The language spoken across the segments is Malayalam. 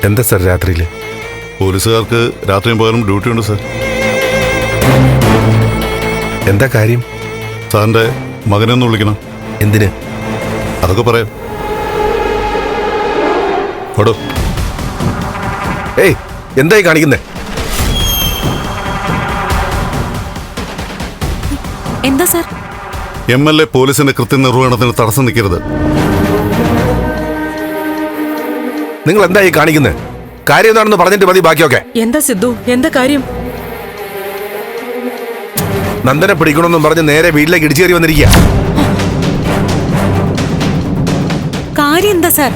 എന്താ സാർ രാത്രിയിൽ? പോലീസുകാർക്ക് രാത്രിയും പകലും ഡ്യൂട്ടി ഉണ്ട് സാർ. എന്താ കാര്യം? സാറിൻ്റെ മകനെ ഒന്ന് വിളിക്കണം. എന്തിന്? അതൊക്കെ പറയാം. ഓടോ. ഏയ്, എന്തായി കാണിക്കുന്നേ? എന്താ സാർ? MLA പോലീസിന്റെ കൃത്യനിർവഹണത്തിന് തടസ്സം നിൽക്കരുത്. നിങ്ങൾ എന്തായി കാണിക്കുന്നത്? കാര്യം എന്താണെന്ന് പറഞ്ഞിട്ട് മതി ബാക്കിയൊക്കെ. എന്താ സിദ്ധു, എന്താ കാര്യം? നന്ദനെ പിടിക്കണമെന്നും പറഞ്ഞ് നേരെ വീട്ടിലേക്ക് ഇടിച്ചു കയറി വന്നിരിക്കുക. കാര്യം എന്താ സാർ?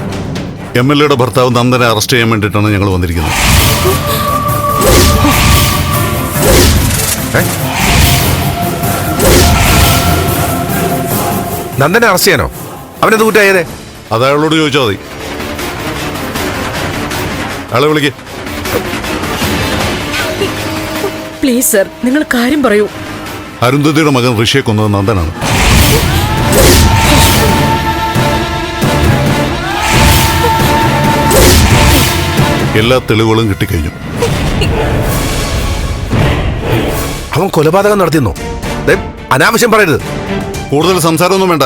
MLAയുടെ ഭർത്താവ് നന്ദനെ അറസ്റ്റ് ചെയ്യാൻ വേണ്ടിയിട്ടാണ് ഞങ്ങൾ വന്നിരിക്കുന്നത്. നന്ദനെ അറസ്റ്റ് ചെയ്യാനോ? അവനെന്ത് കുറ്റായതേ? അത് അയാളോട് ചോദിച്ചാൽ മതി. അയാളെ വിളിക്ക്. പ്ലീസ് സർ, നിങ്ങൾ കാര്യം പറയൂ. അരുന്ധതിയുടെ മകൻ ഋഷിയെ കൊന്നത് നന്ദനാണ്. എല്ലാ തെളിവുകളും കിട്ടിക്കഴിഞ്ഞു. അവൻ കൊലപാതകം നടത്തിയെന്നോ? അനാവശ്യം പറയരുത്. കൂടുതൽ സംസാരമൊന്നും വേണ്ട.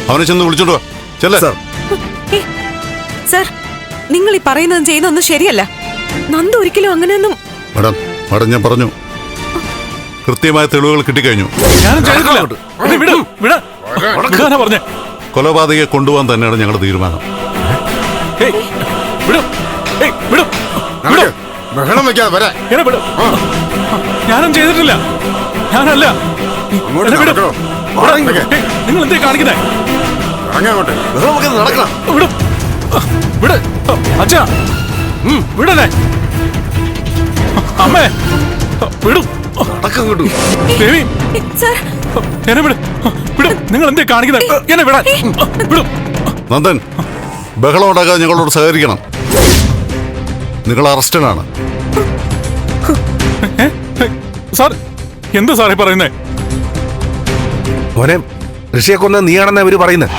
അവനെ ചെന്ന് വിളിച്ചോണ്ട് വാ. ചെല്ല. സാർ, നിങ്ങൾ ഈ പറയുന്നതും ചെയ്യുന്നതൊന്നും ശരിയല്ല. നന്ദ ഒരിക്കലും അങ്ങനെയൊന്നും. മാഡം ഞാൻ പറഞ്ഞു, കൃത്യമായ തെളിവുകൾ കിട്ടിക്കഴിഞ്ഞു. കൊലപാതകയെ കൊണ്ടുപോകാൻ തന്നെയാണ് ഞങ്ങളുടെ തീരുമാനം. ഞാനും ചെയ്തിട്ടില്ല. ഞാനല്ല. നിങ്ങൾ എന്തേ കാണിക്കുന്നേ? അച്ഛാ, വിടല്ലേ അമ്മേ, വിടും. ദേവി, എന്നെ വിട്. വിടും. നിങ്ങൾ എന്തേ കാണിക്കുന്നേ? എന്നെ വിടാൻ വിടും. നന്ദൻ, ബഹളം ഉണ്ടാക്കാതെ ഞങ്ങളോട് സഹകരിക്കണം. നിങ്ങൾ അറസ്റ്റഡാണ്. സാർ, എന്താ സാറേ പറയുന്നേ? മോനെ, ഋഷിയെ കൊന്ന നീയാണെന്ന് അവര് പറയുന്നത്.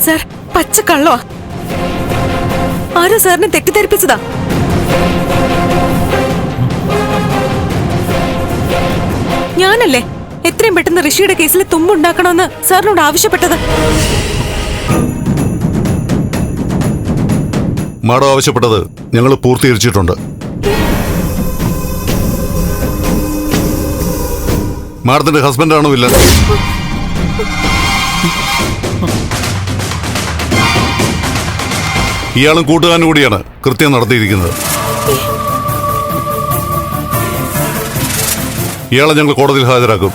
സാർ, പച്ചക്കള്ളോ? ആരോ സാറിനെ തെറ്റിദ്ധരിപ്പിച്ചതാ. ഞാനല്ലേ എത്രയും പെട്ടെന്ന് ഋഷിയുടെ കേസിൽ തുമ്പുണ്ടാക്കണമെന്ന് സാറിനോട് ആവശ്യപ്പെട്ടത്. മാഡം ആവശ്യപ്പെട്ടത് ഞങ്ങൾ പൂർത്തീകരിച്ചിട്ടുണ്ട്. മാഡത്തിന്റെ ഹസ്ബൻഡാണോ ഇല്ല? ഇയാളും കൂട്ടുകാരനും കൂടിയാണ് കൃത്യം നടത്തിയിരിക്കുന്നത്. ഇയാളെ ഞങ്ങൾ കോടതിയിൽ ഹാജരാക്കും.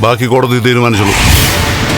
ബാക്കി കോടതി തീരുമാനിച്ചുള്ളൂ.